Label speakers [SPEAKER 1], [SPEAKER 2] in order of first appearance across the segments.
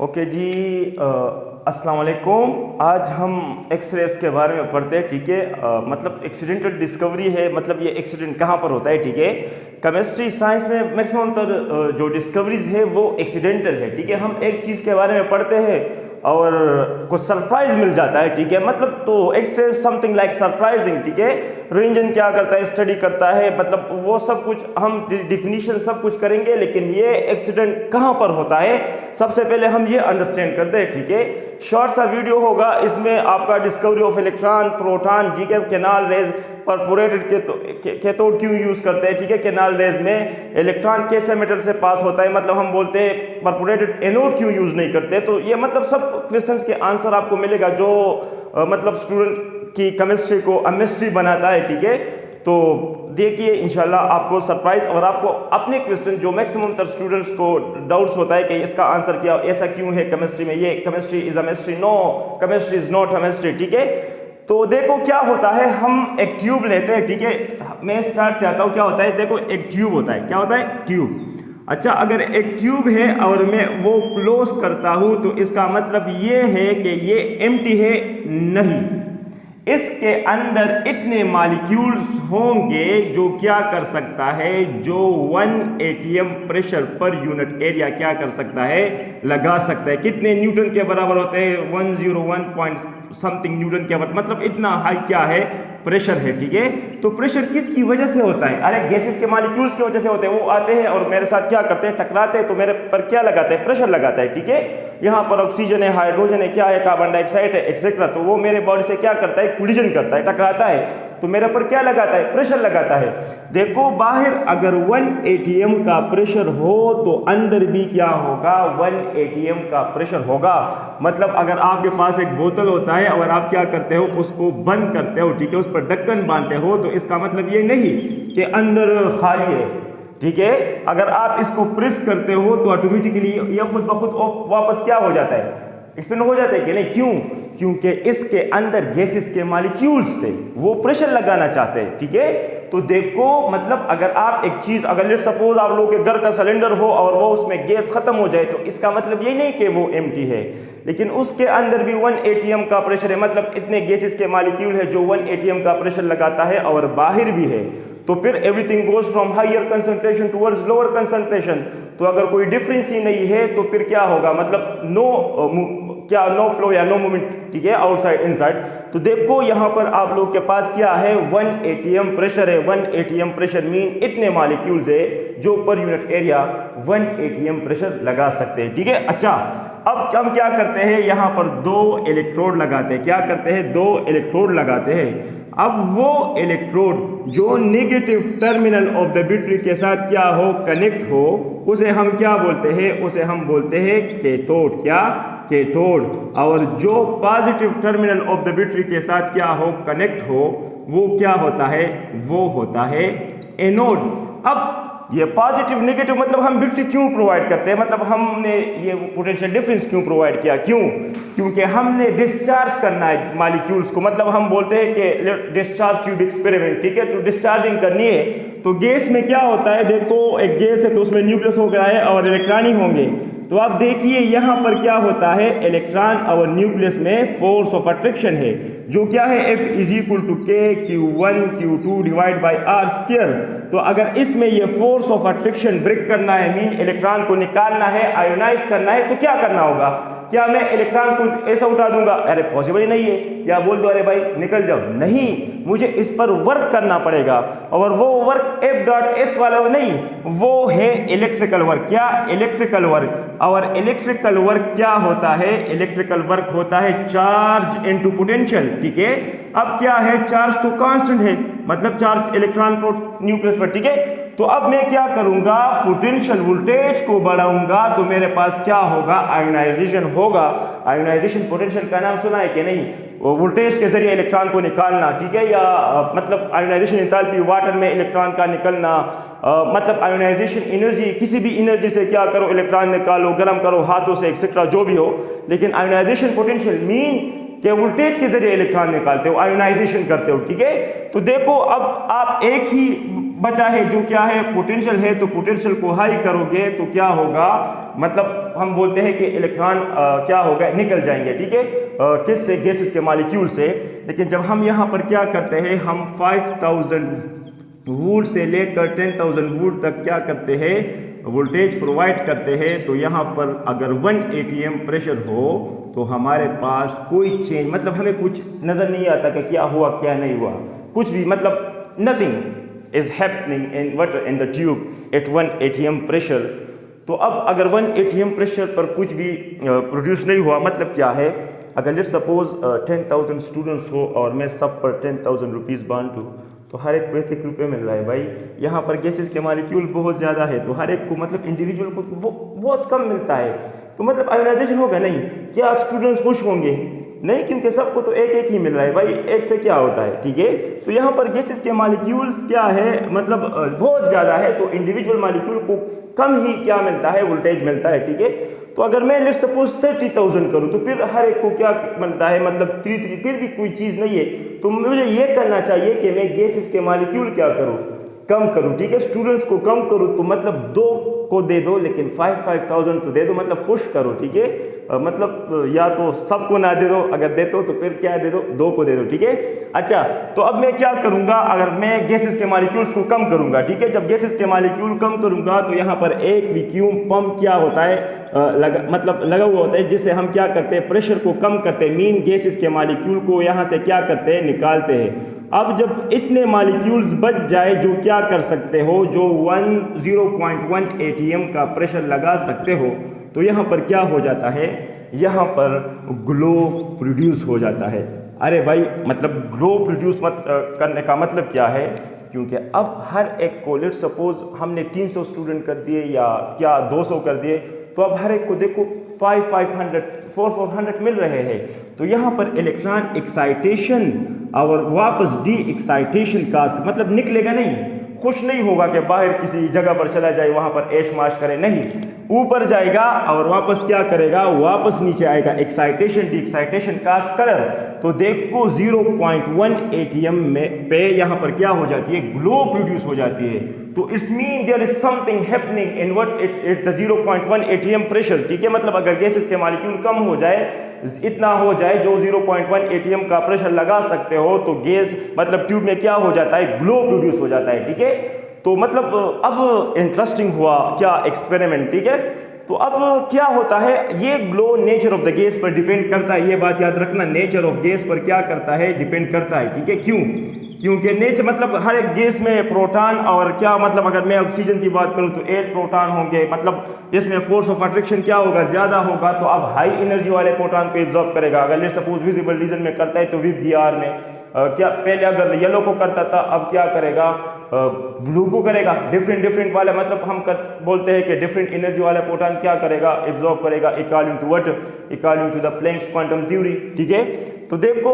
[SPEAKER 1] Okay जी। अस्सलाम वालेकुम। आज हम एक्सरेस के बारे में पढ़ते हैं, ठीक है। मतलब एक्सीडेंटल डिस्कवरी है, मतलब ये एक्सीडेंट कहाँ पर होता है, ठीक है। केमिस्ट्री साइंस में मैक्सिमम तर जो डिस्कवरीज है वो एक्सीडेंटल है, ठीक है। हम एक चीज़ के बारे में पढ़ते हैं और कुछ सरप्राइज मिल जाता है, ठीक है। मतलब तो एक्सरेस समथिंग लाइक सरप्राइजिंग, ठीक है। रेंजन क्या करता है, स्टडी करता है, मतलब वो सब कुछ हम डिफिनीशन सब कुछ करेंगे, लेकिन ये एक्सीडेंट कहाँ पर होता है सबसे पहले हम ये अंडरस्टैंड करते हैं, ठीक है। शॉर्ट सा वीडियो होगा, इसमें आपका डिस्कवरी ऑफ इलेक्ट्रॉन, प्रोटॉन, ठीक है, कैनाल रेज, परपोरेटेड कैथोड क्यों यूज करते हैं, ठीक है। कैनाल रेज में इलेक्ट्रॉन कैसे मेटल से पास होता है, मतलब हम बोलते हैं परपोरेटेड एनोड क्यों यूज नहीं करते। तो ये मतलब सब क्वेश्चंस के आंसर आपको मिलेगा जो मतलब स्टूडेंट की केमिस्ट्री को मिस्ट्री बनाता है, ठीक है। तो देखिए इंशाल्लाह आपको सरप्राइज और आपको अपने क्वेश्चन जो मैक्सिमम तर स्टूडेंट्स को डाउट्स होता है कि इसका आंसर क्या, ऐसा क्यों है केमिस्ट्री में, ये chemistry is a mystery, no chemistry is not a mystery, ठीक है। तो देखो क्या होता है, हम एक ट्यूब लेते हैं, ठीक है। मैं स्टार्ट से आता हूँ। क्या होता है, देखो एक ट्यूब होता है, क्या होता है, ट्यूब। अच्छा, अगर एक ट्यूब है और मैं वो क्लोज करता हूँ तो इसका मतलब ये है कि ये एम्प्टी है, नहीं, इसके अंदर इतने मॉलिक्यूल्स होंगे जो क्या कर सकता है, जो 1 ATM pressure per unit area क्या कर सकता है, लगा सकता है। कितने न्यूटन के बराबर होते हैं, 101 पॉइंट समथिंग न्यूटन के बराबर, मतलब इतना हाई क्या है, प्रेशर है, ठीक है। तो प्रेशर किसकी वजह से होता है, अरे गैसेस के मॉलिक्यूल्स की वजह से होते हैं। वो आते हैं और मेरे साथ क्या करते हैं, टकराते हैं, तो मेरे पर क्या लगाते हैं, प्रेशर लगाता है, ठीक है। यहाँ पर ऑक्सीजन है, हाइड्रोजन है, क्या है, कार्बन डाइऑक्साइड है, एक्सेट्रा। तो वो मेरे बॉडी से क्या करता है, कोलिजन करता है, टकराता है, तो मेरे पर क्या लगाता है, प्रेशर लगाता है। देखो बाहर अगर 1 एटीएम का प्रेशर हो तो अंदर भी क्या होगा, 1 एटीएम का प्रेशर होगा। मतलब अगर आपके पास एक बोतल होता है और आप क्या करते हो, उसको बंद करते हो, ठीक है, उस पर ढक्कन बांधते हो, तो इसका मतलब ये नहीं कि अंदर खाली है, ठीक है। अगर आप इसको प्रेस करते हो तो ऑटोमेटिकली यह खुद ब खुद वापस क्या हो जाता है, एक्सपेंड हो जाता है कि नहीं, क्यों, क्योंकि इसके अंदर गैसेस के मॉलिक्यूल्स थे, वो प्रेशर लगाना चाहते हैं, ठीक है। तो देखो मतलब अगर आप एक चीज, अगर लेट सपोज आप लोगों के घर का सिलेंडर हो और वो उसमें गैस खत्म हो जाए, तो इसका मतलब ये नहीं कि वो एम्प्टी है, लेकिन उसके अंदर भी 1 एटीएम का प्रेशर है, मतलब इतने गैसेस के मॉलिक्यूल है जो 1 एटीएम का प्रेशर लगाता है और बाहर भी है। तो फिर everything goes from higher concentration towards lower concentration. तो अगर कोई डिफरेंस ही नहीं है तो फिर क्या होगा, मतलब नो फ्लो या नो मूवमेंट, ठीक है, आउटसाइड इनसाइड। तो देखो यहाँ पर आप लोग के पास क्या है, 1 एटीएम प्रेशर है। 1 एटीएम प्रेशर मीन इतने मॉलिक्यूल्स है जो per unit area 1 ATM pressure लगा सकते हैं, ठीक है। अच्छा, अब हम क्या करते हैं, यहाँ पर 2 इलेक्ट्रोड लगाते हैं। क्या करते हैं, 2 इलेक्ट्रोड लगाते हैं। अब वो इलेक्ट्रोड जो negative terminal of the battery के साथ क्या हो, कनेक्ट हो, उसे हम क्या बोलते हैं, उसे हम बोलते हैं कैथोड, क्या, कैथोड। और जो positive terminal of the battery के साथ क्या हो, कनेक्ट हो, वो क्या होता है, वो होता है एनोड। अब ये पॉजिटिव नेगेटिव मतलब हम बैटरी क्यों प्रोवाइड करते हैं, मतलब हमने ये पोटेंशियल डिफरेंस क्यों प्रोवाइड किया, क्यों, क्योंकि हमने डिस्चार्ज करना है मॉलिक्यूल्स को। मतलब हम बोलते हैं कि डिस्चार्ज ट्यूब एक्सपेरिमेंट, ठीक है। तो डिस्चार्जिंग करनी है तो गैस में क्या होता है, देखो एक गैस है तो उसमें न्यूक्लियस हो गया है और इलेक्ट्रॉन ही होंगे। तो आप देखिए यहाँ पर क्या होता है, इलेक्ट्रॉन और न्यूक्लियस में फोर्स ऑफ अट्रैक्शन है, जो क्या है, F is equal to K Q1 Q2 divide by R square. तो अगर इसमें ये फोर्स ऑफ अट्रैक्शन ब्रेक करना है, मीन इलेक्ट्रॉन को निकालना है, आयोनाइज करना है, तो क्या करना होगा, क्या मैं इलेक्ट्रॉन को ऐसा उठा दूंगा, अरे पॉसिबल ही नहीं है, या बोल दो अरे भाई निकल जाओ, नहीं, मुझे इस पर वर्क करना पड़ेगा। और वो वर्क F.S वाला नहीं, वो है इलेक्ट्रिकल वर्क, क्या, इलेक्ट्रिकल वर्क। और इलेक्ट्रिकल वर्क क्या होता है, इलेक्ट्रिकल वर्क होता है चार्ज इनटू पोटेंशियल, ठीक है। अब क्या है, चार्ज तो कांस्टेंट है, मतलब चार्ज इलेक्ट्रॉन न्यूक्लियस पर, ठीक है। तो अब मैं क्या करूंगा, पोटेंशियल वोल्टेज को बढ़ाऊंगा, तो मेरे पास क्या होगा, आयोनाइजेशन होगा। आयोनाइजेशन पोटेंशियल का नाम सुना है कि नहीं, वोल्टेज के जरिए इलेक्ट्रॉन को निकालना, ठीक है, या मतलब आयोनाइजेशन एंथैल्पी वाटर में इलेक्ट्रॉन का निकलना, मतलब आयोनाइजेशन एनर्जी, किसी भी एनर्जी से क्या करो, इलेक्ट्रॉन निकालो, गर्म करो हाथों से, एक्सेट्रा जो भी हो। लेकिन आयोनाइजेशन पोटेंशियल मीन कि वोल्टेज के जरिए इलेक्ट्रॉन निकालते हो, आयोनाइजेशन करते हो, ठीक है। तो देखो अब आप एक ही बचा है जो क्या है पोटेंशियल है, तो पोटेंशियल को हाई करोगे तो क्या होगा, मतलब हम बोलते हैं कि इलेक्ट्रॉन क्या होगा, निकल जाएंगे, ठीक है, किससे, गैसेस के मॉलिक्यूल से। लेकिन जब हम यहाँ पर क्या करते हैं, हम 5000 वोल्ट से लेकर 10,000 वोल्ट तक क्या करते हैं, वोल्टेज प्रोवाइड करते हैं, तो यहाँ पर अगर 1 atm प्रेशर हो तो हमारे पास कोई चेंज, मतलब हमें कुछ नज़र नहीं आता कि क्या हुआ क्या नहीं हुआ, कुछ भी, मतलब nothing is happening in the tube at 1 atm pressure. तो अब अगर 1 atm प्रेशर पर कुछ भी प्रोड्यूस नहीं हुआ, मतलब क्या है, अगर लेट्स सपोज 10,000 स्टूडेंट्स हो और मैं सब पर 10,000 रुपीज़ बांटूं, तो हर एक को 1-1 रुपये मिल रहा है भाई। यहाँ पर गैसेस के मॉलिक्यूल बहुत ज़्यादा है, तो हर एक को, मतलब इंडिविजुअल को बहुत कम मिलता है, तो मतलब आयोनाइजेशन होगा नहीं, क्या स्टूडेंट्स खुश होंगे, नहीं, क्योंकि सबको तो 1-1 ही मिल रहा है भाई, एक से क्या होता है, ठीक है। तो यहाँ पर गैसेस के मॉलिक्यूल्स क्या है, मतलब बहुत ज़्यादा है, तो इंडिविजुअल मॉलिक्यूल को कम ही क्या मिलता है, वोल्टेज मिलता है, ठीक है। तो अगर मैं लेट्स सपोज 30,000 करूँ तो फिर हर एक को क्या मिलता है, मतलब 3 फिर भी कोई चीज़ नहीं है, तो मुझे ये करना चाहिए कि मैं गैसेस के मॉलिक्यूल क्या करूँ, कम करूँ, ठीक है, स्टूडेंट्स को कम करूँ, तो मतलब 2 को दे दो, लेकिन 5,000 तो दे दो, मतलब खुश करो, ठीक है, मतलब या तो सबको ना दे दो, अगर दे दो तो फिर क्या दे दो, 2 को दे दो, ठीक है। अच्छा, तो अब मैं क्या करूँगा, अगर मैं गैसेस के मॉलिक्यूल्स को कम करूँगा, ठीक है, जब गैसेस के मॉलिक्यूल कम करूँगा तो यहाँ पर एक वैक्यूम पंप क्या होता है, लगा हुआ होता है, जिससे हम क्या करते हैं, प्रेशर को कम करते हैं, मीन गैसेस के मॉलिक्यूल को यहाँ से क्या करते हैं, निकालते हैं। अब जब इतने मॉलिक्यूल्स बच जाए जो क्या कर सकते हो, जो 0.1 atm का प्रेशर लगा सकते हो, तो यहाँ पर क्या हो जाता है, यहाँ पर ग्लो प्रोड्यूस हो जाता है। अरे भाई, मतलब ग्लो प्रोड्यूस करने का मतलब क्या है, क्योंकि अब हर एक को लेट्स सपोज हमने 300 स्टूडेंट कर दिए या क्या 200 कर दिए, तो अब हर एक को देखो 500 400 मिल रहे हैं। तो यहाँ पर इलेक्ट्रॉन एक्साइटेशन और वापस डी एक्साइटेशन कास्ट, मतलब निकलेगा नहीं, खुश नहीं होगा कि बाहर किसी जगह पर चला जाए, वहाँ पर ऐश माश करे, नहीं, ऊपर जाएगा और वापस क्या करेगा, वापस नीचे आएगा, excitation D excitation cast colour. तो देखो 0.1 atm में पे यहाँ पर क्या हो जाती है, ग्लो प्रोड्यूस हो जाती है। तो it's mean there is something happening in what it the 0.1 atm pressure, ठीक है, मतलब अगर गैसेस के मॉलिक्यूल कम हो जाए, इतना हो जाए जो 0.1 atm का प्रेशर लगा सकते हो, तो गैस मतलब ट्यूब में क्या हो जाता है, ग्लो प्रोड्यूस हो जाता है, ठीक है। तो मतलब अब इंटरेस्टिंग हुआ क्या एक्सपेरिमेंट, ठीक है। तो अब क्या होता है, ये glow nature of the gas पर डिपेंड करता है, ये बात याद रखना, नेचर ऑफ गैस पर क्या करता है, डिपेंड करता है, ठीक है। क्यों, क्योंकि नेचर मतलब हर एक गैस में प्रोटॉन और क्या, मतलब अगर मैं ऑक्सीजन की बात करूं तो 8 प्रोटॉन होंगे, मतलब इसमें फोर्स ऑफ अट्रैक्शन क्या होगा, ज़्यादा होगा, तो अब हाई एनर्जी वाले प्रोटॉन को एब्जॉर्ब करेगा। अगर लेट्स सपोज विजिबल रीजन में करता है तो VBR में क्या पहले अगर येलो को करता था, अब क्या करेगा, ब्लू को करेगा। डिफरेंट वाले, मतलब हम बोलते हैं कि डिफरेंट एनर्जी वाला प्रोटॉन क्या करेगा, एब्जॉर्ब करेगा, according to what, according to the Planck's quantum theory, ठीक है। तो देखो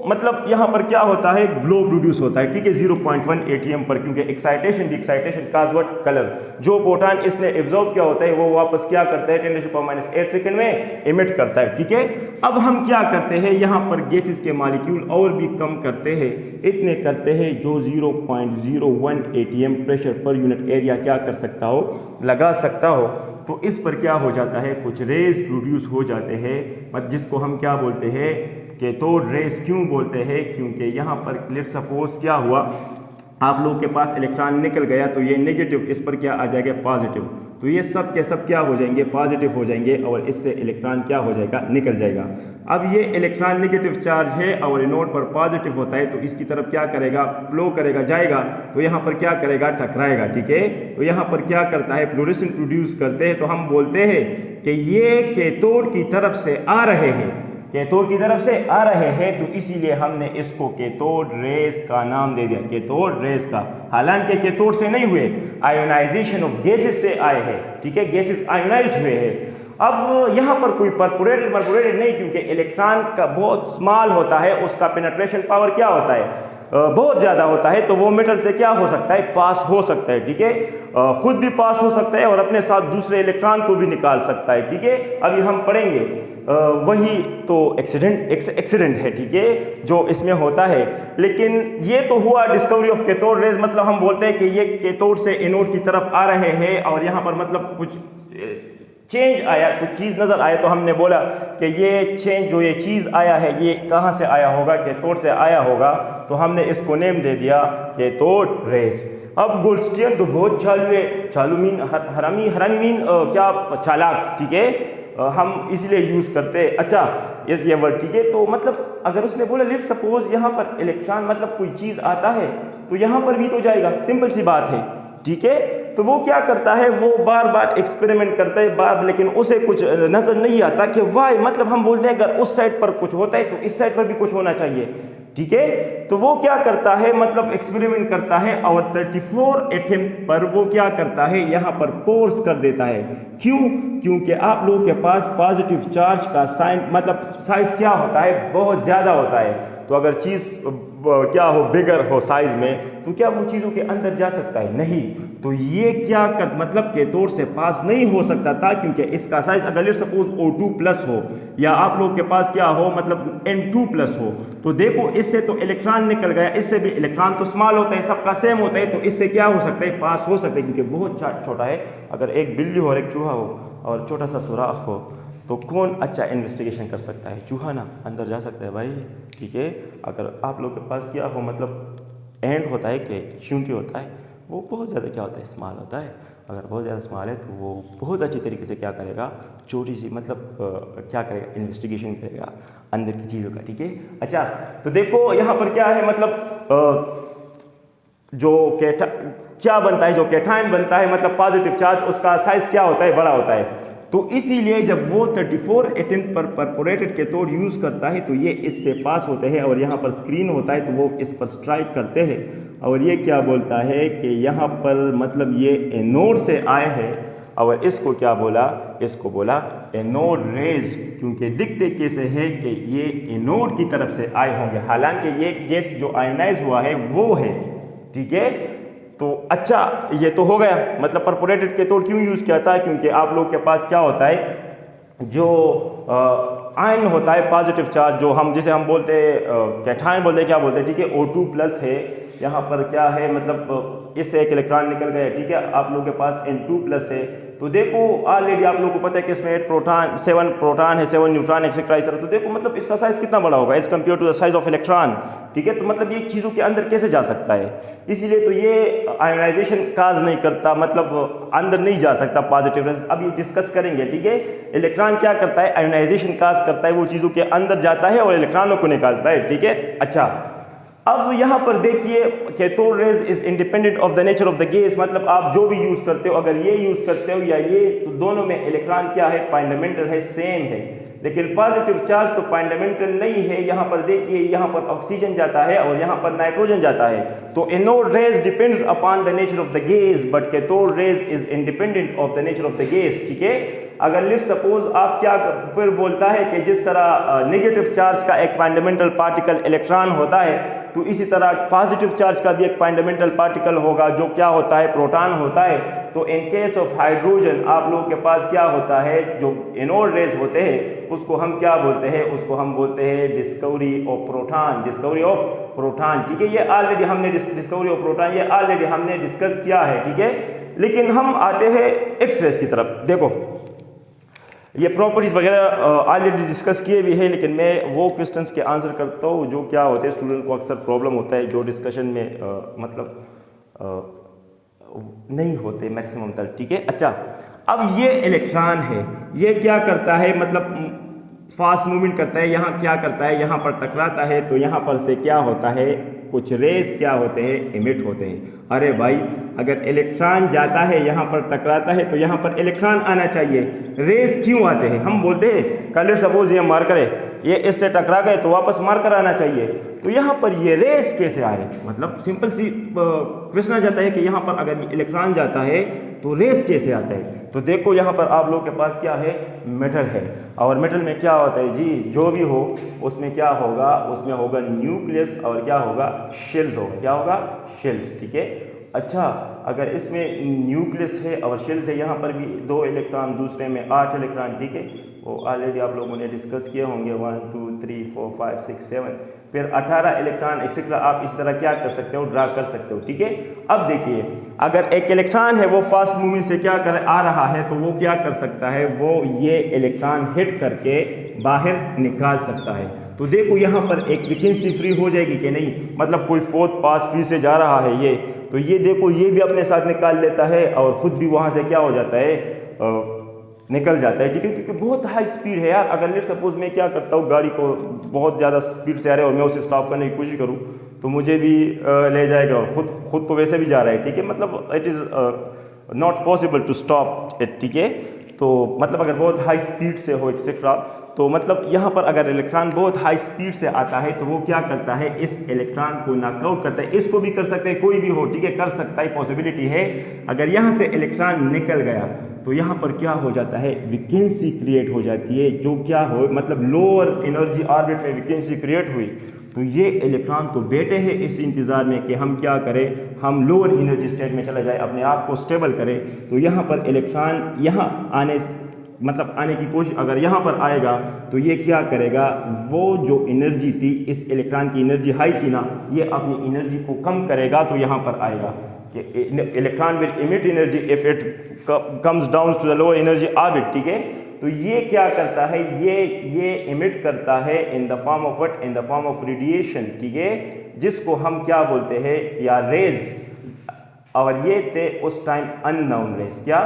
[SPEAKER 1] मतलब यहाँ पर क्या होता है, ग्लो प्रोड्यूस होता है, ठीक है, 0.1 atm पर, क्योंकि excitation D excitation cause what, colour. जो प्रोटॉन इसने एब्जॉर्ब किया होता है वो वापस क्या करता है, 10⁻⁸ सेकंड में इमिट करता है, ठीक है। अब हम क्या करते हैं, यहाँ पर गैसेस के मॉलिक्यूल और भी कम करते हैं, इतने करते हैं जो 0.01 atm pressure per unit area क्या कर सकता हो, लगा सकता हो। तो इस पर क्या हो जाता है, कुछ रेज प्रोड्यूस हो जाते हैं, जिसको हम क्या बोलते हैं, कैथोड रेज। क्यों बोलते हैं, क्योंकि यहाँ पर लेट्स सपोज क्या हुआ, आप लोगों के पास इलेक्ट्रॉन निकल गया, तो ये नेगेटिव, इस पर क्या आ जाएगा, पॉजिटिव, तो ये सब के सब क्या हो जाएंगे, पॉजिटिव हो जाएंगे, और इससे इलेक्ट्रॉन क्या हो जाएगा, निकल जाएगा। अब ये इलेक्ट्रॉन नेगेटिव चार्ज है और नोड पर पॉजिटिव होता है, तो इसकी तरफ क्या करेगा, फ्लो करेगा, जाएगा, तो यहाँ पर क्या करेगा, टकराएगा, ठीक है। तो यहाँ पर क्या करता है, फ्लोरेसेंस प्रोड्यूस करते हैं, तो हम बोलते हैं कि ये कैथोड की तरफ से आ रहे हैं, कैथोड की तरफ से आ रहे हैं, तो इसीलिए हमने इसको कैथोड रेस का नाम दे दिया, कैथोड रेस का। हालांकि कैथोड से नहीं हुए, आयोनाइजेशन ऑफ गैसेस से आए हैं, ठीक है, गैसेस आयोनाइज हुए हैं। अब यहाँ पर कोई परफोरेटेड नहीं, क्योंकि इलेक्ट्रॉन का बहुत स्मॉल होता है, उसका पेनिट्रेशन पावर क्या होता है, बहुत ज़्यादा होता है, तो वो मेटल से क्या हो सकता है, पास हो सकता है, ठीक है, खुद भी पास हो सकता है और अपने साथ दूसरे इलेक्ट्रॉन को भी निकाल सकता है, ठीक है। अभी हम पढ़ेंगे वही तो एक्सीडेंट है, ठीक है, जो इसमें होता है। लेकिन ये तो हुआ डिस्कवरी ऑफ कैथोड रेज, मतलब हम बोलते हैं कि ये कैथोड से एनोड की तरफ आ रहे हैं और यहाँ पर मतलब कुछ चेंज आया, कुछ चीज़ नज़र आया, तो हमने बोला कि ये चेंज जो ये चीज़ आया है ये कहाँ से आया होगा, कैथोड से आया होगा, तो हमने इसको नेम दे दिया कैथोड रेज। अब गोल्डस्टीन तो बहुत चालू मीन हरामी मीन क्या चालाक, ठीक है, हम इसलिए यूज़ करते। अच्छा ये वर्ड, ठीक है, तो मतलब अगर उसने बोला लेट सपोज यहाँ पर इलेक्ट्रॉन मतलब कोई चीज़ आता है तो यहाँ पर भी तो जाएगा, सिंपल सी बात है, ठीक है। तो वो क्या करता है, वो बार बार एक्सपेरिमेंट करता है लेकिन उसे कुछ नज़र नहीं आता कि वाई, मतलब हम बोलते हैं अगर उस साइड पर कुछ होता है तो इस साइड पर भी कुछ होना चाहिए, ठीक है। तो वो क्या करता है, मतलब एक्सपेरिमेंट करता है और 34 एटम पर वो क्या करता है, यहाँ पर फोर्स कर देता है। क्यों? क्योंकि आप लोगों के पास पॉजिटिव चार्ज का साइन मतलब साइज क्या होता है, बहुत ज़्यादा होता है। तो अगर चीज़ क्या हो, बिगर हो साइज में, तो क्या वो चीज़ों के अंदर जा सकता है? नहीं। तो ये क्या कर मतलब कैथोड से पास नहीं हो सकता था, क्योंकि इसका साइज अगर लेट्स सपोज O2 प्लस हो या आप लोग के पास क्या हो मतलब N2 प्लस हो, तो देखो इससे तो इलेक्ट्रॉन निकल गया, इससे भी इलेक्ट्रॉन तो स्मॉल होता है, सबका सेम होता है, तो इससे क्या हो सकता है, पास हो सकता है, क्योंकि बहुत छोटा है। अगर एक बिल्ली हो और एक चूहा हो और छोटा सा सुराख हो, तो कौन अच्छा इन्वेस्टिगेशन कर सकता है? चूहा ना, अंदर जा सकता है भाई, ठीक है। अगर आप लोग के पास क्या हो मतलब एंड होता है कि चूंटी होता है, वो बहुत ज़्यादा क्या होता है, स्मॉल होता है। अगर बहुत ज़्यादा स्मॉल है तो वो बहुत अच्छी तरीके से क्या करेगा, छोटी सी मतलब क्या करेगा, इन्वेस्टिगेशन करेगा अंदर की चीज़ों का, ठीक है। अच्छा तो देखो यहाँ पर क्या है मतलब जो क्या बनता है, जो कैटायन बनता है मतलब पॉजिटिव चार्ज, उसका साइज क्या होता है, बड़ा होता है। तो इसीलिए जब वो 34 एटम पर परफोरेटेड कैथोड यूज़ करता है तो ये इससे पास होते हैं और यहाँ पर स्क्रीन होता है तो वो इस पर स्ट्राइक करते हैं और ये क्या बोलता है कि यहाँ पर मतलब ये एनोड से आए हैं और इसको क्या बोला, इसको बोला एनोड रेज, क्योंकि दिखते कैसे है कि ये एनोड की तरफ से आए होंगे, हालांकि ये गैस जो आयनाइज हुआ है वो है, ठीक है। तो अच्छा ये तो हो गया, मतलब परफोरेटेड कैथोड क्यों यूज़ किया था, क्योंकि आप लोग के पास क्या होता है, जो आयन होता है पॉजिटिव चार्ज, जो हम जिसे हम बोलते हैं कैटायन बोलते हैं, क्या बोलते हैं, ठीक है, O2 प्लस है, यहाँ पर क्या है मतलब इससे एक इलेक्ट्रॉन निकल गया, ठीक है, आप लोगों के पास N2 प्लस है। तो देखो ऑलरेडी आप लोगों को पता है कि इसमें 7 प्रोटॉन है, 7 न्यूट्रॉन एक्सेट्रा, तो देखो मतलब इसका साइज कितना बड़ा होगा as compare to the size of electron, ठीक है। तो मतलब ये चीज़ों के अंदर कैसे जा सकता है, इसीलिए तो ये आयोनाइजेशन काज नहीं करता, मतलब अंदर नहीं जा सकता पॉजिटिव रेज। अब ये डिस्कस करेंगे, ठीक है। इलेक्ट्रॉन क्या करता है, आयोनाइजेशन काज करता है, वो चीज़ों के अंदर जाता है और इलेक्ट्रॉनों को निकालता है, ठीक है। अच्छा अब यहाँ पर देखिए cathode rays is independent of the nature of the gas, मतलब आप जो भी यूज़ करते हो, अगर ये यूज़ करते हो या ये, तो दोनों में इलेक्ट्रॉन क्या है, फंडामेंटल है, सेम है। लेकिन पॉजिटिव चार्ज तो फंडामेंटल नहीं है। यहाँ पर देखिए, यहाँ पर ऑक्सीजन जाता है और यहाँ पर नाइट्रोजन जाता है। तो anode rays depends upon the nature of the gas, but cathode rays is independent of the nature of the gas, ठीक है। अगर लेट्स सपोज आप क्या फिर बोलता है कि जिस तरह नेगेटिव चार्ज का एक फंडामेंटल पार्टिकल इलेक्ट्रॉन होता है, तो इसी तरह पॉजिटिव चार्ज का भी एक फंडामेंटल पार्टिकल होगा जो क्या होता है, प्रोटॉन होता है। तो इन केस ऑफ हाइड्रोजन आप लोगों के पास क्या होता है, जो एनोड रेज होते हैं उसको हम क्या बोलते हैं, उसको हम बोलते हैं discovery of proton, discovery of proton, ठीक है। ये ऑलरेडी हमने डिस्कवरी ऑफ प्रोटॉन ये ऑलरेडी हमने डिस्कस किया है, ठीक है। लेकिन हम आते हैं एक्स रेज की तरफ। देखो ये प्रॉपर्टीज़ वगैरह ऑलरेडी डिस्कस किए भी है, लेकिन मैं वो क्वेश्चंस के आंसर करता हूँ जो क्या होते हैं, स्टूडेंट को अक्सर प्रॉब्लम होता है, जो डिस्कशन में नहीं होते मैक्सिमम तक, ठीक है। अच्छा अब ये इलेक्ट्रॉन है, ये क्या करता है, मतलब फास्ट मूवमेंट करता है, यहाँ क्या करता है, यहाँ पर टकराता है, तो यहाँ पर से क्या होता है, कुछ रेस क्या होते हैं, इमिट होते हैं। अरे भाई अगर इलेक्ट्रॉन जाता है यहाँ पर टकराता है तो यहाँ पर इलेक्ट्रॉन आना चाहिए, रेस क्यों आते हैं? हम बोलते हैं कलर सपोज ये मार्कर है, ये इससे टकरा गए तो वापस मार कर आना चाहिए। तो यहाँ पर ये रेस कैसे आए, मतलब सिंपल सी क्वेश्चन आ जाता है कि यहाँ पर अगर इलेक्ट्रॉन जाता है तो रेस कैसे आता है। तो देखो यहाँ पर आप लोगों के पास क्या है, मेटल है, और मेटल में क्या होता है जी, जो भी हो उसमें क्या होगा, उसमें होगा न्यूक्लियस और क्या होगा, शेल्स होगा, क्या होगा, शेल्स, ठीक है। अच्छा, अगर इसमें न्यूक्लियस है और शेल्स है, यहाँ पर भी 2 इलेक्ट्रॉन, दूसरे में 8 इलेक्ट्रॉन, ठीक है, वो ऑलरेडी आप लोगों ने डिस्कस किए होंगे, 1 2 3 4 5 6 7, फिर 18 इलेक्ट्रॉन एक्सेट्रा। आप इस तरह क्या कर सकते हो, ड्रा कर सकते हो, ठीक है। अब देखिए, अगर एक इलेक्ट्रॉन है वो फास्ट मूविंग से क्या कर आ रहा है, तो वो क्या कर सकता है, वो ये इलेक्ट्रॉन हिट करके बाहर निकाल सकता है। तो देखो यहाँ पर एक वैकेंसी फ्री हो जाएगी कि नहीं, मतलब कोई 4th पास फी से जा रहा है ये, तो ये देखो ये भी अपने साथ निकाल लेता है और ख़ुद भी वहाँ से क्या हो जाता है, निकल जाता है, ठीक है, क्योंकि बहुत हाई स्पीड है यार। अगर लेट सपोज मैं क्या करता हूँ, गाड़ी को बहुत ज़्यादा स्पीड से आ रहा है और मैं उसे स्टॉप करने की कोशिश करूँ तो मुझे भी ले जाएगा, और खुद तो वैसे भी जा रहा है, ठीक है, मतलब it is not possible to stop it, ठीक है। तो मतलब अगर बहुत हाई स्पीड से हो एक्सेट्रा, तो मतलब यहाँ पर अगर इलेक्ट्रॉन बहुत हाई स्पीड से आता है तो वो क्या करता है, इस इलेक्ट्रॉन को नॉकआउट करता है। इसको भी कर सकते हैं, कोई भी हो, ठीक है, कर सकता है, पॉसिबिलिटी है। अगर यहाँ से इलेक्ट्रॉन निकल गया तो यहाँ पर क्या हो जाता है, वैकेंसी क्रिएट हो जाती है, जो क्या हो, मतलब लोअर एनर्जी ऑर्बिट में वैकेंसी क्रिएट हुई। तो ये इलेक्ट्रॉन तो बैठे हैं इस इंतज़ार में कि हम क्या करें, हम लोअर एनर्जी स्टेट में चला जाए, अपने आप को स्टेबल करें। तो यहाँ पर इलेक्ट्रॉन यहाँ आने की कोशिश, अगर यहाँ पर आएगा तो ये क्या करेगा, वो जो एनर्जी थी, इस इलेक्ट्रॉन की एनर्जी हाई थी ना, ये अपनी एनर्जी को कम करेगा, तो यहाँ पर आएगा कि electron will emit energy if it comes down to the lower energy orbit, ठीक है। तो ये क्या करता है, ये इमिट करता है in the form of what, in the form of radiation, ठीक है, जिसको हम क्या बोलते हैं, या रेज, और ये थे उस टाइम अननोन रेज, क्या,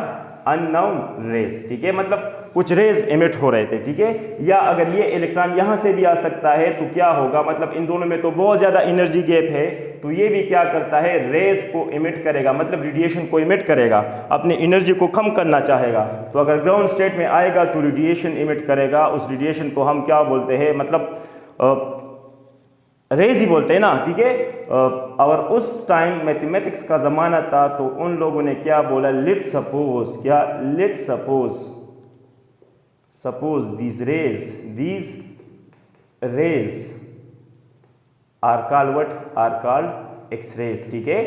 [SPEAKER 1] अननोन रेज, ठीक है, मतलब कुछ रेज इमिट हो रहे थे, ठीक है। या अगर ये इलेक्ट्रॉन यहाँ से भी आ सकता है तो क्या होगा, मतलब इन दोनों में तो बहुत ज़्यादा एनर्जी गैप है, तो ये भी क्या करता है, रेज को इमिट करेगा, मतलब रेडिएशन को इमिट करेगा, अपनी एनर्जी को कम करना चाहेगा। तो अगर ग्राउंड स्टेट में आएगा तो रेडिएशन इमिट करेगा, उस रेडिएशन को हम क्या बोलते हैं, मतलब रेज ही बोलते हैं ना, ठीक है। और उस टाइम मैथमेटिक्स का ज़माना था, तो उन लोगों ने क्या बोला, लेट सपोज, क्या, let suppose these rays are called X-rays, ठीक है।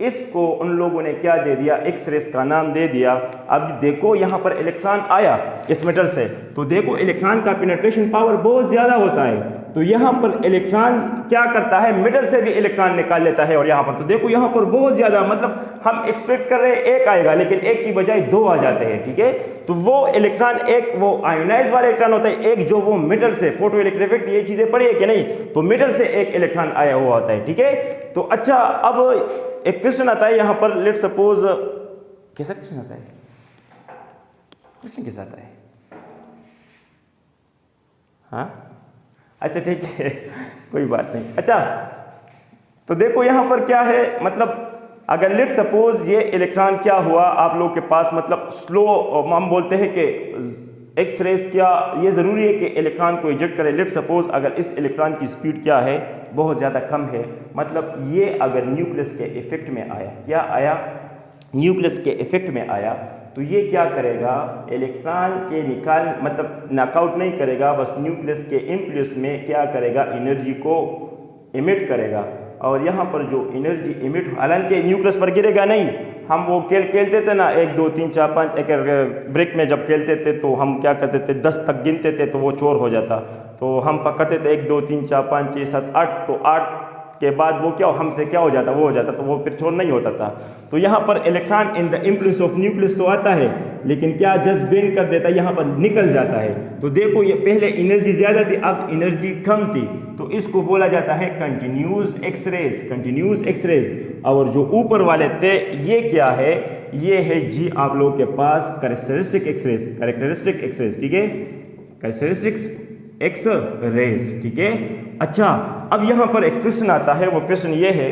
[SPEAKER 1] इसको उन लोगों ने क्या दे दिया, एक्स-रेस का नाम दे दिया। अब देखो यहाँ पर इलेक्ट्रॉन आया इस मेटल से, तो देखो इलेक्ट्रॉन का पेनिट्रेशन पावर बहुत ज़्यादा होता है, तो यहाँ पर इलेक्ट्रॉन क्या करता है, मेटल से भी इलेक्ट्रॉन निकाल लेता है। और यहाँ पर तो देखो यहाँ पर बहुत ज़्यादा, मतलब हम एक्सपेक्ट कर रहे हैं एक आएगा, लेकिन एक की बजाय 2 आ जाते हैं, ठीक है। तो वो इलेक्ट्रॉन, एक वो आयोनाइज वाला इलेक्ट्रॉन होता है, एक जो वो मेटल से, फोटो इलेक्ट्रिक इफेक्ट ये चीज़ें पढ़ी है कि नहीं, तो मेटल से एक इलेक्ट्रॉन आया हुआ होता है, ठीक है। तो अच्छा, अब एक क्वेश्चन आता है यहाँ पर, लेट सपोज, कैसा क्वेश्चन आता है, क्वेश्चन कैसा आता है, हाँ, अच्छा ठीक है, कोई बात नहीं। अच्छा, तो देखो यहाँ पर क्या है, मतलब अगर लेट सपोज ये इलेक्ट्रॉन क्या हुआ आप लोग के पास, मतलब स्लो, हम बोलते हैं कि एक्स रेस, क्या ये ज़रूरी है कि इलेक्ट्रॉन को इजेक्ट करे। लेट सपोज अगर इस इलेक्ट्रॉन की स्पीड क्या है, बहुत ज़्यादा कम है, मतलब ये अगर न्यूक्लियस के इफेक्ट में आया, क्या आया, न्यूक्लियस के इफेक्ट में आया, तो ये क्या करेगा, इलेक्ट्रॉन के मतलब नॉकआउट नहीं करेगा, बस न्यूक्लियस के इम्पल्स में क्या करेगा, एनर्जी को इमिट करेगा। और यहाँ पर जो एनर्जी इमिट, हालांकि न्यूक्लियस पर गिरेगा नहीं, हम वो खेलते थे ना, 1 2 3 4 5, एक ब्रेक में जब खेलते थे तो हम क्या करते थे, 10 तक गिनते थे तो वो चोर हो जाता, तो हम पकड़ते थे 1 2 3 4 5 6 7 8, तो 8 के बाद वो क्या, हमसे क्या हो जाता, वो हो जाता, तो वो फिर चोर नहीं होता था। तो यहाँ पर electron in the impulse of nucleus तो आता है, लेकिन क्या जस्ट बेंड कर देता है, यहाँ पर निकल जाता है। तो देखो ये पहले एनर्जी ज़्यादा थी, अब एनर्जी कम थी, तो इसको बोला जाता है कंटिन्यूस एक्सरेज, कंटिन्यूस एक्सरेज। और जो ऊपर वाले थे ये क्या है, ये है जी आप लोगों के पास कैरेक्टरिस्टिक एक्सरेज, कैरेक्टरिस्टिक एक्सरेज, ठीक है, कैरेक्टरिस्टिक्स एक्स रेज, ठीक है। अच्छा, अब यहाँ पर एक क्वेश्चन आता है, वो क्वेश्चन ये है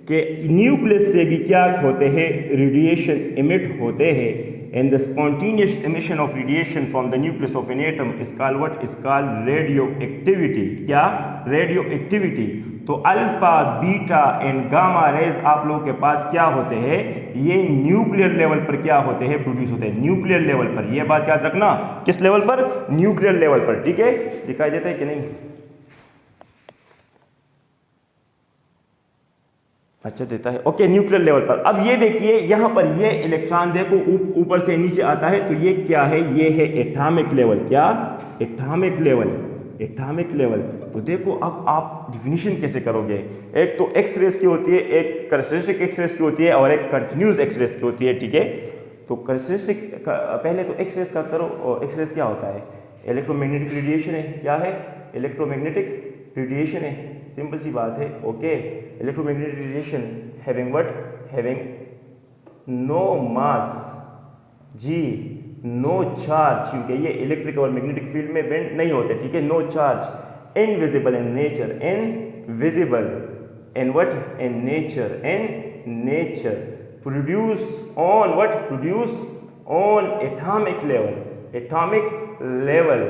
[SPEAKER 1] कि न्यूक्लियस से भी क्या होते हैं, रेडिएशन इमिट होते हैं, and the spontaneous emission of radiation from the nucleus of an atom is called what? Is called radioactivity. क्या? Radioactivity. तो alpha, beta and gamma rays आप लोगों के पास क्या होते हैं? ये न्यूक्लियर लेवल पर क्या होते हैं? प्रोड्यूस होते हैं न्यूक्लियर लेवल पर। ये बात याद रखना, किस लेवल पर? न्यूक्लियर लेवल पर। ठीक है, दिखाई देता है कि नहीं? अच्छा देता है, ओके, न्यूक्लियर लेवल पर। अब ये देखिए यहां पर ये इलेक्ट्रॉन देखो ऊपर से नीचे आता है, तो ये क्या है? ये है एटॉमिक लेवल। क्या? Atomic level. Atomic level. तो देखो अब आप डिफिनीशन कैसे करोगे? एक तो एक्स रेस की होती है, एक कैरेक्टरिस्टिक एक्स रेस की होती है और एक कंटिन्यूस एक्स रेस की होती है। ठीक है, तो कैरेक्टरिस्टिक पहले तो एक्स रेस का करो। और एक्स रेस क्या होता है? इलेक्ट्रोमैग्नेटिक रेडिएशन है। क्या है? इलेक्ट्रोमैग्नेटिक रेडिएशन है, सिंपल सी बात है। Okay, electromagnetic radiation having what? Having no mass, जी, नो चार्ज, क्योंकि ये इलेक्ट्रिक और मैग्नेटिक फील्ड में बेंड नहीं होते। ठीक है, no charge, invisible in nature, invisible in what? In nature, in nature, produce on what? Produce on atomic level, atomic level,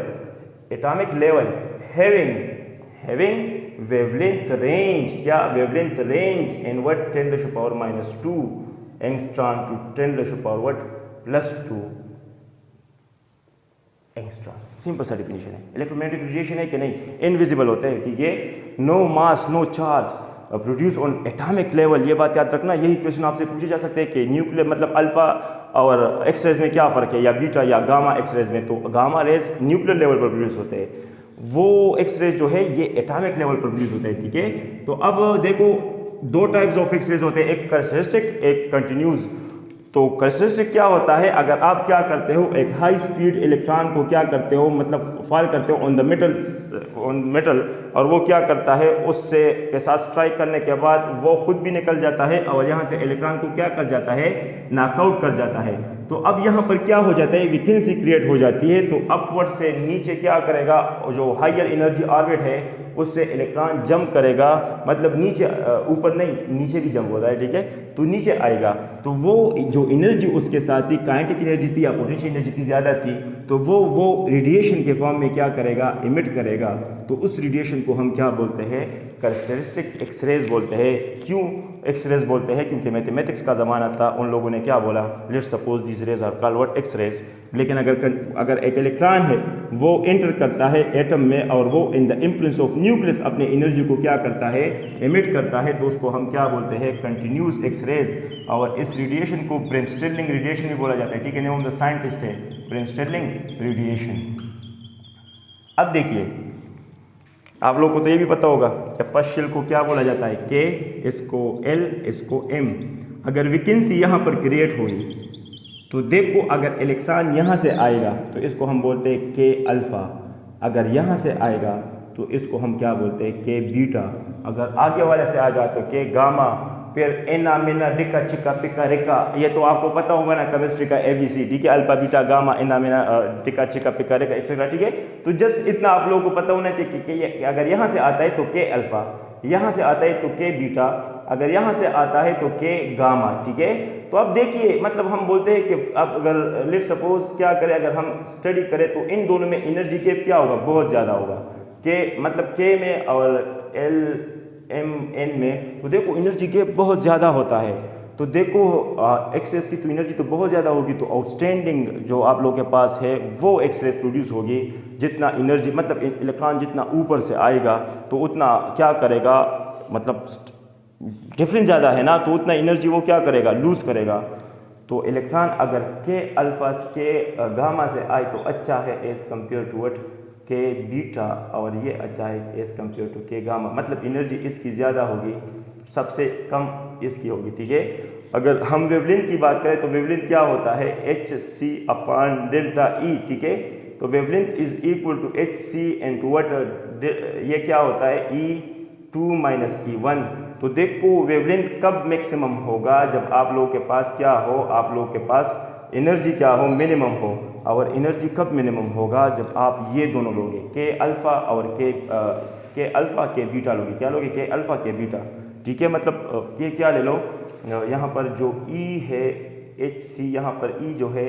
[SPEAKER 1] atomic level, having wavelength range. क्या? Wavelength range in what? 10⁻⁻² angstrom to 10⁻⁻2 angstrom. Simple सा definition है। Electromagnetic radiation है कि नहीं? Invisible होते हैं। ठीक है, no mass, no charge, produce on atomic level. ये बात याद रखना। यही क्वेश्चन आपसे पूछे जा सकते हैं कि न्यूक्लियर मतलब अल्फा और एक्स रेज में क्या फ़र्क है, या बीटा या गामा एक्स रेज में। तो गामा रेज न्यूक्लियर लेवल पर प्रोड्यूस होते हैं, वो एक्स रेज जो है ये एटॉमिक लेवल पर प्रोड्यूस होते हैं। ठीक है, तो अब देखो दो टाइप्स ऑफ एक्स रेज होते हैं, एक कैरेक्टरिस्टिक, एक कंटिन्यूस। तो कैरेक्टरिस्टिक क्या होता है? अगर आप क्या करते हो, एक हाई स्पीड इलेक्ट्रॉन को क्या करते हो, मतलब फॉल करते हो ऑन द मेटल, और वो क्या करता है, उससे के साथ स्ट्राइक करने के बाद वो खुद भी निकल जाता है और यहाँ से इलेक्ट्रॉन को क्या कर जाता है? नॉकआउट कर जाता है। तो अब यहाँ पर क्या हो जाता है? वैकेंसी क्रिएट हो जाती है। तो अपवर्ड से नीचे क्या करेगा? जो हायर एनर्जी ऑर्बिट है उससे इलेक्ट्रॉन जंप करेगा, मतलब नीचे, ऊपर नहीं, नीचे भी जंप होता है। ठीक है, तो नीचे आएगा, तो वो जो एनर्जी उसके साथ थी, काइनेटिक एनर्जी थी या पोटेंशियल एनर्जी थी, ज़्यादा थी, तो वो रेडिएशन के फॉर्म में क्या करेगा? इमिट करेगा। तो उस रेडिएशन को हम क्या बोलते हैं? कैरेक्टरिस्टिक एक्सरेज बोलते हैं। क्यों एक्सरेज बोलते हैं? क्योंकि मैथमेटिक्स का ज़माना था, उन लोगों ने क्या बोला? Let's suppose this rays are called what? X rays. लेकिन अगर एक इलेक्ट्रॉन है वो एंटर करता है एटम में और वो in the influence of nucleus अपने एनर्जी को क्या करता है? एमिट करता है, तो उसको हम क्या बोलते हैं? Continuous X rays. और इस रेडिएशन को ब्रेनस्टर्लिंग रेडिएशन भी बोला जाता है। ठीक है, नेम ऑफ द साइंटिस्ट है ब्रेनस्टर्लिंग रेडिएशन। अब देखिए, आप लोगों को तो ये भी पता होगा कि फर्स्ट शेल को क्या बोला जाता है? के, इसको एल, इसको एम। अगर वैकेंसी यहाँ पर क्रिएट हुई तो देखो, अगर इलेक्ट्रॉन यहाँ से आएगा तो इसको हम बोलते हैं के अल्फ़ा, अगर यहाँ से आएगा तो इसको हम क्या बोलते हैं? के बीटा। अगर आगे वाले से आएगा तो के गामा, फिर एना मेना डिका चिका पिका रिका। ये तो आपको पता होगा ना केमिस्ट्री का ABC। ठीक है, अल्फा बीटा गामा एना मेना डिका चिका पिका रिका एक्सेट्रा। ठीक है, तो जस्ट इतना आप लोगों को पता होना चाहिए कि ये अगर यहाँ से आता है तो के अल्फा, यहाँ से आता है तो के बीटा, अगर यहाँ से आता है तो के गामा। ठीक है, तो अब देखिए, मतलब हम बोलते हैं कि अब अगर लेट सपोज क्या करें, अगर हम स्टडी करें तो इन दोनों में एनर्जी गैप क्या होगा? बहुत ज़्यादा होगा। के मतलब के में और एल एम एन में, तो देखो एनर्जी गैप बहुत ज़्यादा होता है। तो देखो एक्सरेस की तो एनर्जी तो बहुत ज़्यादा होगी, तो आउटस्टैंडिंग जो आप लोगों के पास है वो एक्सरेस प्रोड्यूस होगी। जितना एनर्जी मतलब इलेक्ट्रॉन जितना ऊपर से आएगा तो उतना क्या करेगा, मतलब डिफरेंस ज़्यादा है ना, तो उतना एनर्जी वो क्या करेगा? लूज़ करेगा। तो इलेक्ट्रॉन अगर के अल्फा के गामा से आए तो अच्छा है एज़ कम्पेयर टू व्हाट? के बीटा, और ये अच्छा है एज़ कम्पेयर टू के गामा। मतलब एनर्जी इसकी ज़्यादा होगी, सबसे कम इसकी होगी। ठीक है, अगर हम वेवलेंथ की बात करें तो वेवलेंथ क्या होता है? hc/ΔE। ठीक है, तो wavelength is equal to hc and to what? ये क्या होता है? E2 - E1। तो देखो वेवलेंथ कब मैक्सिमम होगा? जब आप लोगों के पास क्या हो? आप लोगों के पास एनर्जी क्या हो? मिनिमम हो। और एनर्जी कब मिनिमम होगा? जब आप ये दोनों लोगे, के अल्फ़ा और के अल्फ़ा के बीटा लोगे। क्या लोगे? के अल्फ़ा के बीटा। ठीक है, मतलब ये क्या ले लो, यहाँ पर जो E है एच सी यहाँ पर ई जो है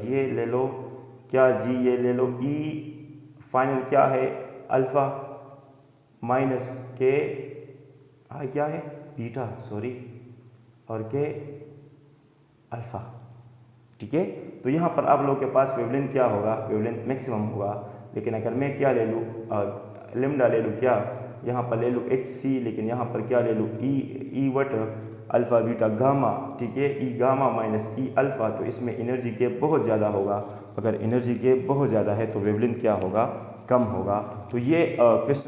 [SPEAKER 1] ये ले लो क्या जी, ये ले लो ई फाइनल क्या है अल्फ़ा माइनस के क्या है बीटा सॉरी और के अल्फ़ा। ठीक है, तो यहाँ पर आप लोगों के पास वेवलेंथ क्या होगा, वेवलेंथ मैक्सिमम होगा। लेकिन अगर मैं क्या ले लूँ लेमडा ले लूँ क्या, यहाँ पर ले लूँ एच सी, लेकिन यहाँ पर क्या ले लूँ ई वट अल्फ़ा बीटा गामा। ठीक है, ई गामा माइनस ई अल्फ़ा, तो इसमें एनर्जी गैप बहुत ज़्यादा होगा। अगर एनर्जी गैप बहुत ज़्यादा है तो वेवलेंथ क्या होगा, कम होगा। तो ये क्वेश्चन